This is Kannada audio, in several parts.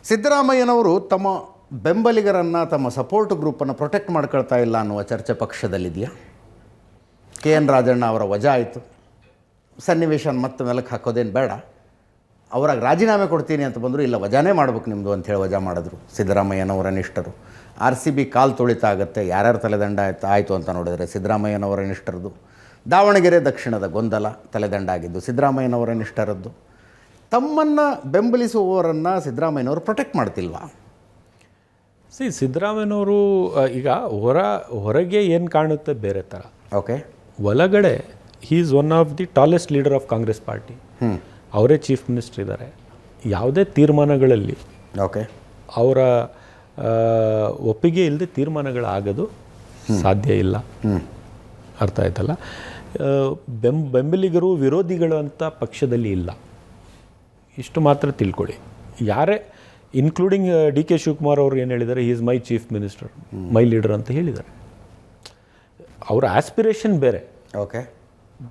ಸಿದ್ದರಾಮಯ್ಯನವರು ತಮ್ಮ ಬೆಂಬಲಿಗರನ್ನು, ತಮ್ಮ ಸಪೋರ್ಟ್ ಗ್ರೂಪನ್ನು ಪ್ರೊಟೆಕ್ಟ್ ಮಾಡ್ಕೊಳ್ತಾ ಇಲ್ಲ ಅನ್ನುವ ಚರ್ಚೆ ಪಕ್ಷದಲ್ಲಿದೆಯಾ? ಕೆ ಎನ್ ರಾಜಣ್ಣ ಅವರ ವಜಾ ಆಯಿತು, ಸನ್ನಿವೇಶ ಮತ್ತೆ ಮೆಲಕ್ಕೆ ಹಾಕೋದೇನು ಬೇಡ, ಅವ್ರಾಗ ರಾಜೀನಾಮೆ ಕೊಡ್ತೀನಿ ಅಂತ ಬಂದರು, ಇಲ್ಲ ವಜಾನೇ ಮಾಡ್ಬೇಕು ನಿಮ್ಮದು ಅಂಥೇಳಿ ವಜಾ ಮಾಡಿದ್ರು ಸಿದ್ದರಾಮಯ್ಯನವರ ನಿಷ್ಠರು. RCB ಕಾಲು ತುಳಿತ ಆಗುತ್ತೆ, ಯಾರ್ಯಾರು ತಲೆದಂಡ ಆಯಿತು ಅಂತ ನೋಡಿದರೆ ಸಿದ್ದರಾಮಯ್ಯನವರ ನಿಷ್ಠರದ್ದು. ದಾವಣಗೆರೆ ದಕ್ಷಿಣದ ಗೊಂದಲ ತಲೆದಂಡ ಆಗಿದ್ದು ಸಿದ್ದರಾಮಯ್ಯನವರ ನಿಷ್ಠರದ್ದು. ತಮ್ಮನ್ನು ಬೆಂಬಲಿಸುವವರನ್ನು ಸಿದ್ದರಾಮಯ್ಯನವರು ಪ್ರೊಟೆಕ್ಟ್ ಮಾಡ್ತಿಲ್ವಾ? ಸಿದ್ದರಾಮಯ್ಯನವರು ಈಗ ಹೊರಗೆ ಏನು ಕಾಣುತ್ತೆ ಬೇರೆ ಥರ. ಓಕೆ. ಒಳಗಡೆ he is one of the tallest leader of Congress party. ಅವರೇ ಚೀಫ್ ಮಿನಿಸ್ಟರ್ ಇದ್ದಾರೆ. ಯಾವುದೇ ತೀರ್ಮಾನಗಳಲ್ಲಿ ಓಕೆ ಅವರ ಒಪ್ಪಿಗೆ ಇಲ್ಲದೆ ತೀರ್ಮಾನಗಳಾಗೋದು ಸಾಧ್ಯ ಇಲ್ಲ. ಅರ್ಥ ಆಯ್ತಲ್ಲ? ಬೆಂಬಲಿಗರು ವಿರೋಧಿಗಳು ಅಂತ ಪಕ್ಷದಲ್ಲಿ ಇಲ್ಲ, ಇಷ್ಟು ಮಾತ್ರ ತಿಳ್ಕೊಳ್ಳಿ. ಯಾರೇ ಇನ್ಕ್ಲೂಡಿಂಗ್ DK ಶಿವಕುಮಾರ್ ಅವರು ಏನು ಹೇಳಿದ್ದಾರೆ, he is my chief minister, my leader ಅಂತ ಹೇಳಿದ್ದಾರೆ. ಅವರ ಆಸ್ಪಿರೇಷನ್ ಬೇರೆ. ಓಕೆ.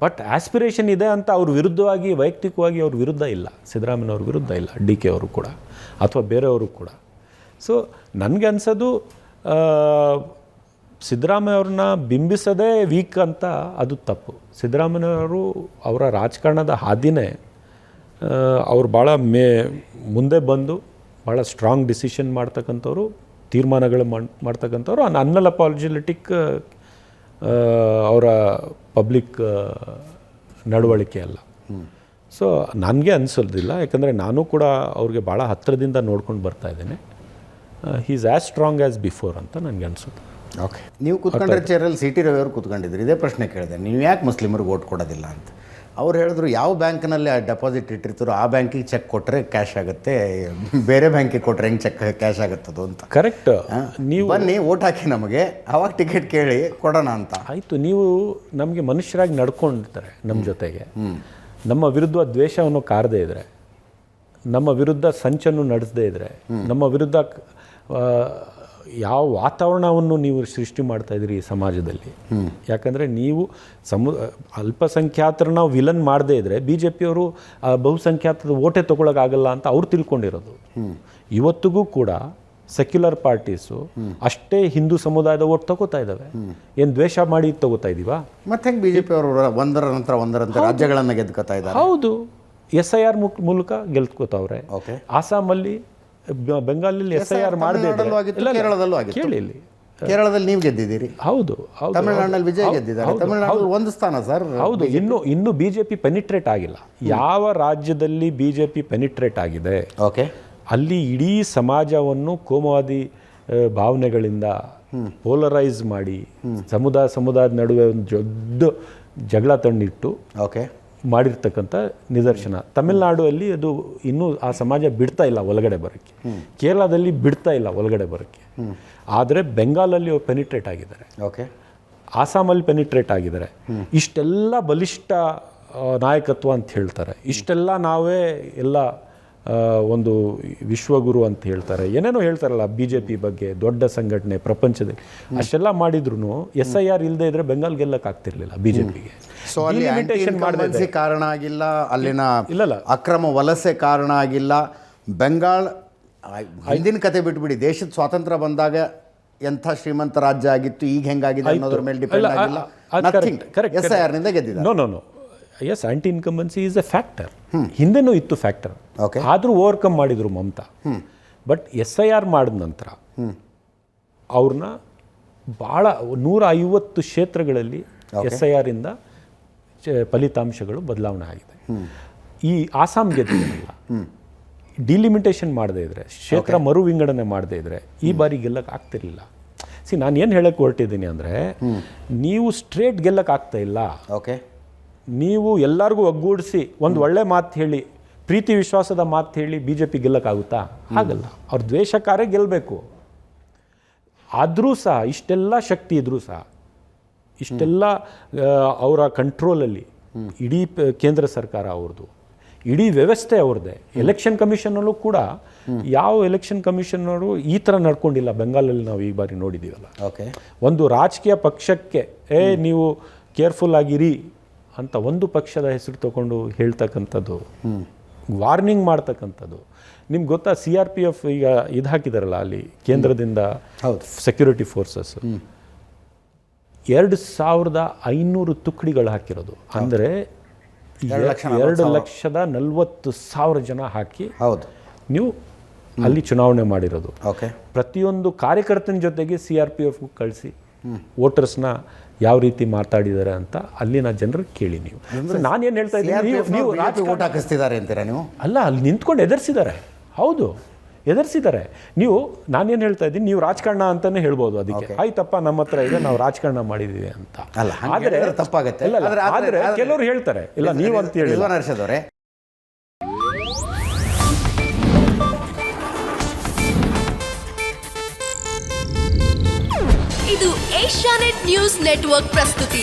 ಬಟ್ ಆಸ್ಪಿರೇಷನ್ ಇದೆ ಅಂತ ಅವ್ರ ವಿರುದ್ಧವಾಗಿ, ವೈಯಕ್ತಿಕವಾಗಿ ಅವ್ರ ವಿರುದ್ಧ ಇಲ್ಲ, ಸಿದ್ದರಾಮಯ್ಯನವ್ರ ವಿರುದ್ಧ ಇಲ್ಲ, DK ಅವರು ಕೂಡ ಅಥವಾ ಬೇರೆಯವರು ಕೂಡ. ಸೊ ನನಗೆ ಅನ್ಸೋದು ಸಿದ್ದರಾಮಯ್ಯ ಅವ್ರನ್ನ ಬಿಂಬಿಸೋದೇ ವೀಕ್ ಅಂತ, ಅದು ತಪ್ಪು. ಸಿದ್ದರಾಮಯ್ಯವರು ಅವರ ರಾಜಕಾರಣದ ಹಾದಿನೇ ಅವ್ರು ಭಾಳ ಮುಂದೆ ಬಂದು ಭಾಳ ಸ್ಟ್ರಾಂಗ್ ಡಿಸಿಷನ್ ಮಾಡ್ತಕ್ಕಂಥವ್ರು, ತೀರ್ಮಾನಗಳು ಮಾಡ್ತಕ್ಕಂಥವ್ರು. ಅನ್ಅಪಾಲಜೆಟಿಕ್ ಅವರ ಪಬ್ಲಿಕ್ ನಡವಳಿಕೆ ಅಲ್ಲ. ಸೊ ನನಗೆ ಅನಿಸೋದಿಲ್ಲ, ಯಾಕಂದರೆ ನಾನು ಕೂಡ ಅವ್ರಿಗೆ ಭಾಳ ಹತ್ತಿರದಿಂದ ನೋಡ್ಕೊಂಡು ಬರ್ತಾ ಇದ್ದೇನೆ. He is as strong as before ಅಂತ ನನಗೆ ಅನಿಸುತ್ತೆ. ಓಕೆ. ನೀವು ಕೂತ್ಕೊಂಡ್ರೆ ಚೇರಲ್ಲಿ CT ರವಿ ಅವರು ಕೂತ್ಕೊಂಡಿದ್ರು, ಇದೇ ಪ್ರಶ್ನೆ ಕೇಳಿದೆ, ನೀವು ಯಾಕೆ ಮುಸ್ಲಿಮರಿಗೆ ಓಟ್ ಕೊಡೋದಿಲ್ಲ ಅಂತ. ಅವ್ರು ಹೇಳಿದ್ರು, ಯಾವ ಬ್ಯಾಂಕ್ನಲ್ಲಿ ಡೆಪಾಸಿಟ್ ಇಟ್ಟಿರ್ತಾರೋ ಆ ಬ್ಯಾಂಕಿಗೆ ಚೆಕ್ ಕೊಟ್ಟರೆ ಕ್ಯಾಶ್ ಆಗುತ್ತೆ, ಬೇರೆ ಬ್ಯಾಂಕಿಗೆ ಕೊಟ್ಟರೆ ಹೆಂಗೆ ಚೆಕ್ ಕ್ಯಾಶ್ ಆಗುತ್ತದು ಅಂತ. ಕರೆಕ್ಟ್. ನೀವು ಬನ್ನಿ ಓಟ್ ಹಾಕಿ ನಮಗೆ, ಅವಾಗ ಟಿಕೆಟ್ ಕೇಳಿ ಕೊಡೋಣ ಅಂತ. ಆಯಿತು, ನೀವು ನಮಗೆ ಮನುಷ್ಯರಾಗಿ ನಡ್ಕೊಂಡಿರ್ತಾರೆ ನಮ್ಮ ಜೊತೆಗೆ, ನಮ್ಮ ವಿರುದ್ಧ ದ್ವೇಷವನ್ನು ಕಾರದೇ ಇದ್ದರೆ, ನಮ್ಮ ವಿರುದ್ಧ ಸಂಚನ್ನು ನಡೆಸದೇ ಇದ್ದರೆ, ನಮ್ಮ ವಿರುದ್ಧ ಯಾವ ವಾತಾವರಣವನ್ನು ನೀವು ಸೃಷ್ಟಿ ಮಾಡ್ತಾಯಿದ್ದೀರಿ ಈ ಸಮಾಜದಲ್ಲಿ. ಯಾಕಂದರೆ ನೀವು ಅಲ್ಪಸಂಖ್ಯಾತರನ್ನ ವಿಲನ್ ಮಾಡದೇ ಇದ್ದರೆ BJPಯವರು ಬಹುಸಂಖ್ಯಾತರ ಓಟೇ ತೊಗೊಳಕ್ಕಾಗಲ್ಲ ಅಂತ ಅವ್ರು ತಿಳ್ಕೊಂಡಿರೋದು. ಇವತ್ತಿಗೂ ಕೂಡ ಸೆಕ್ಯುಲರ್ ಪಾರ್ಟೀಸು ಅಷ್ಟೇ ಹಿಂದೂ ಸಮುದಾಯದ ಓಟ್ ತಗೋತಾ ಇದ್ದಾವೆ. ಏನು ದ್ವೇಷ ಮಾಡಿ ತಗೋತಾ ಇದ್ದೀವಾ? ಮತ್ತೆ ಹೆಂಗೆ BJPಯವರು ಒಂದರ ನಂತರ ರಾಜ್ಯಗಳನ್ನು ಗೆದ್ಕೋತಾ ಇದ್ದಾರೆ? ಹೌದು, SIR ಮೂಲಕ ಗೆಲ್ತ್ಕೋತಾವ್ರೆ. ಓಕೆ. ಆಸಾಮಲ್ಲಿ, ಬೆಂಗಾಲಲ್ಲಿ SIR ಮಾಡದೇ ಕೇರಳದಲ್ಲೂ ಕೇಳಿ, ಇಲ್ಲಿ ಕೇರಳದಲ್ಲಿ ನೀವು ಗೆದ್ದಿದ್ದೀರಿ. ಹೌದು. ತಮಿಳುನಾಡಿನಲ್ಲಿ ವಿಜಯ್ ಗೆದ್ದಿದ್ದಾರೆ. ತಮಿಳುನಾಡು ಒಂದು ಸ್ಥಾನ ಸರ್. ಹೌದು. ಇನ್ನು BJP ಪೆನಿಟ್ರೇಟ್ ಆಗಿಲ್ಲ. ಯಾವ ರಾಜ್ಯದಲ್ಲಿ BJP ಪೆನಿಟ್ರೇಟ್ ಆಗಿದೆ, ಓಕೆ, ಅಲ್ಲಿ ಇಡೀ ಸಮಾಜವನ್ನು ಕೋಮುವಾದಿ ಭಾವನೆಗಳಿಂದ ಪೋಲರೈಸ್ ಮಾಡಿ ಸಮುದಾಯದ ನಡುವೆ ಒಂದು ದೊಡ್ಡ ಜಗಳ ತಂದಿಟ್ಟು ಓಕೆ ಮಾಡಿರ್ತಕ್ಕಂಥ ನಿದರ್ಶನ. ತಮಿಳುನಾಡಲ್ಲಿ ಅದು ಇನ್ನೂ ಆ ಸಮಾಜ ಬಿಡ್ತಾ ಇಲ್ಲ ಒಳಗಡೆ ಬರೋಕ್ಕೆ, ಕೇರಳದಲ್ಲಿ ಬಿಡ್ತಾ ಇಲ್ಲ ಒಳಗಡೆ ಬರೋಕ್ಕೆ. ಆದರೆ ಬೆಂಗಾಲಲ್ಲಿ ಅವ್ರು ಪೆನಿಟ್ರೇಟ್ ಆಗಿದ್ದಾರೆ, ಓಕೆ, ಆಸಾಮಲ್ಲಿ ಪೆನಿಟ್ರೇಟ್ ಆಗಿದ್ದಾರೆ. ಇಷ್ಟೆಲ್ಲ ಬಲಿಷ್ಠ ನಾಯಕತ್ವ ಅಂತ ಹೇಳ್ತಾರೆ, ಇಷ್ಟೆಲ್ಲ ನಾವೇ ಎಲ್ಲ ಒಂದು ವಿಶ್ವಗುರು ಅಂತ ಹೇಳ್ತಾರೆ, ಏನೇನೋ ಹೇಳ್ತಾರಲ್ಲ BJP ಬಗ್ಗೆ, ದೊಡ್ಡ ಸಂಘಟನೆ ಪ್ರಪಂಚದಲ್ಲಿ. ಅಷ್ಟೆಲ್ಲ ಮಾಡಿದ್ರು SIR ಇಲ್ಲದೆ ಇದ್ರೆ ಬೆಂಗಾಲ್ ಗೆಲ್ಲಕ್ಕಾಗ್ತಿರ್ಲಿಲ್ಲ BJPಗೆ. ಸೊ ಅಲ್ಲಿ ಕಾರಣ ಆಗಿಲ್ಲ, ಅಲ್ಲಿನ ಅಕ್ರಮ ವಲಸೆ ಕಾರಣ ಆಗಿಲ್ಲ. ಬೆಂಗಾಲ್ ಹಿಂದಿನ ಕತೆ ಬಿಟ್ಬಿಡಿ, ದೇಶದ ಸ್ವಾತಂತ್ರ್ಯ ಬಂದಾಗ ಎಂಥ ಶ್ರೀಮಂತ ರಾಜ್ಯ ಆಗಿತ್ತು, ಈಗ ಹೆಂಗಾಗಿದೆ ಅನ್ನೋದ್ರ ಮೇಲೆ ಡಿಪೆಂಡ್ ಆಗಿಲ್ಲ. SIR ನಿಂದ ಗೆದ್ದಿದ್ದಾರೆ. No yes, anti incumbency is a factor. ಹಿಂದೆನೂ ಇತ್ತು ಫ್ಯಾಕ್ಟರ್, ಆದರೂ ಓವರ್ಕಮ್ ಮಾಡಿದರು ಮಮತಾ. ಬಟ್ SIR ಮಾಡಿದ ನಂತರ ಅವ್ರನ್ನ ಭಾಳ 150 ಕ್ಷೇತ್ರಗಳಲ್ಲಿ SIR ಇಂದ ಫಲಿತಾಂಶಗಳು ಬದಲಾವಣೆ ಆಗಿದೆ. ಈ ಆಸಾಮ್ ಗೆದ್ದಿಲ್ಲ, ಡಿಲಿಮಿಟೇಷನ್ ಮಾಡದೇ ಇದ್ದರೆ, ಕ್ಷೇತ್ರ ಮರು ವಿಂಗಡಣೆ ಮಾಡದೇ ಇದ್ದರೆ ಈ ಬಾರಿ ಗೆಲ್ಲಕ್ಕೆ ಆಗ್ತಿರ್ಲಿಲ್ಲ. ನಾನು ಏನು ಹೇಳಕ್ಕೆ ಹೊರಟಿದ್ದೀನಿ ಅಂದರೆ, ನೀವು ಸ್ಟ್ರೇಟ್ ಗೆಲ್ಲಕ್ಕೆ ಆಗ್ತಾ ಇಲ್ಲ. ಓಕೆ, ನೀವು ಎಲ್ಲರಿಗೂ ಒಗ್ಗೂಡಿಸಿ ಒಂದು ಒಳ್ಳೆ ಮಾತು ಹೇಳಿ, ಪ್ರೀತಿ ವಿಶ್ವಾಸದ ಮಾತು ಹೇಳಿ BJP ಗೆಲ್ಲಕ್ಕಾಗುತ್ತಾ? ಆಗಲ್ಲ. ಅವ್ರ ದ್ವೇಷಕಾರೇ ಗೆಲ್ಲಬೇಕು. ಆದರೂ ಸಹ ಇಷ್ಟೆಲ್ಲ ಶಕ್ತಿ ಇದ್ರೂ ಸಹ, ಇಷ್ಟೆಲ್ಲ ಅವರ ಕಂಟ್ರೋಲಲ್ಲಿ ಇಡೀ ಕೇಂದ್ರ ಸರ್ಕಾರ ಅವ್ರದ್ದು, ಇಡೀ ವ್ಯವಸ್ಥೆ ಅವ್ರದ್ದೇ. ಎಲೆಕ್ಷನ್ ಕಮಿಷನಲ್ಲೂ ಕೂಡ ಯಾವ ಎಲೆಕ್ಷನ್ ಕಮಿಷನರು ಈ ಥರ ನಡ್ಕೊಂಡಿಲ್ಲ ಬೆಂಗಾಲಲ್ಲಿ ನಾವು ಈ ಬಾರಿ ನೋಡಿದ್ದೀವಲ್ಲ. ಓಕೆ, ಒಂದು ರಾಜಕೀಯ ಪಕ್ಷಕ್ಕೆ ನೀವು ಕೇರ್ಫುಲ್ ಆಗಿರಿ ಅಂತ ಒಂದು ಪಕ್ಷದ ಹೆಸರು ತಗೊಂಡು ಹೇಳ್ತಕ್ಕಂಥದ್ದು, ವಾರ್ನಿಂಗ್ ಮಾಡ್ತಕ್ಕಂಥದ್ದು, ನಿಮ್ಗೆ ಗೊತ್ತಾ CRPF ಈಗ ಇದು ಹಾಕಿದಾರಲ್ಲ ಅಲ್ಲಿ ಕೇಂದ್ರದಿಂದ ಹೌದು. ಸೆಕ್ಯೂರಿಟಿ ಫೋರ್ಸಸ್ 2500 ತುಕಡಿಗಳು ಹಾಕಿರೋದು. ಅಂದರೆ 2,40,000 ಜನ ಹಾಕಿ ಹೌದು ನೀವು ಅಲ್ಲಿ ಚುನಾವಣೆ ಮಾಡಿರೋದು. ಓಕೆ. ಪ್ರತಿಯೊಂದು ಕಾರ್ಯಕರ್ತನ ಜೊತೆಗೆ CRPF ಕಳಿಸಿ ವೋಟರ್ಸ್ನ ಯಾವ ರೀತಿ ಮಾತಾಡಿದ್ದಾರೆ ಅಂತ ಅಲ್ಲಿನ ಜನರು ಕೇಳಿ. ನೀವು ನಾನೇನು ಹೇಳ್ತಾ ಇದ್ದೀನಿ, ನೀವು ಓಟ್ ಹಾಕಿಸ್ತಿದ್ದಾರೆ ಅಂತೀರಾ ನೀವು? ಅಲ್ಲ, ಅಲ್ಲಿ ನಿಂತ್ಕೊಂಡು ಎದುರಿಸಿದ್ದಾರೆ. ಹೌದು, ಎದುರಿಸಿದ್ದಾರೆ. ನೀವು ನಾನೇನು ಹೇಳ್ತಾ ಇದ್ದೀನಿ, ನೀವು ರಾಜಕಾರಣ ಅಂತಲೇ ಹೇಳ್ಬೋದು ಅದಕ್ಕೆ. ಆಯ್ತಪ್ಪ, ನಮ್ಮ ಹತ್ರ ಇದೆ, ನಾವು ರಾಜಕಾರಣ ಮಾಡಿದ್ದೀವಿ ಅಂತ. ಅಲ್ಲ, ಆದರೆ ತಪ್ಪಾಗುತ್ತೆ. ಆದರೆ ಕೆಲವರು ಹೇಳ್ತಾರೆ ಇಲ್ಲ ನೀವು ಅಂತ ಹೇಳಿ. ನರ್ಸದವರೇ, ಇದು ಏಷ್ಯಾನೆಟ್ ನ್ಯೂಸ್ ನೆಟ್ವರ್ಕ್ ಪ್ರಸ್ತುತಿ.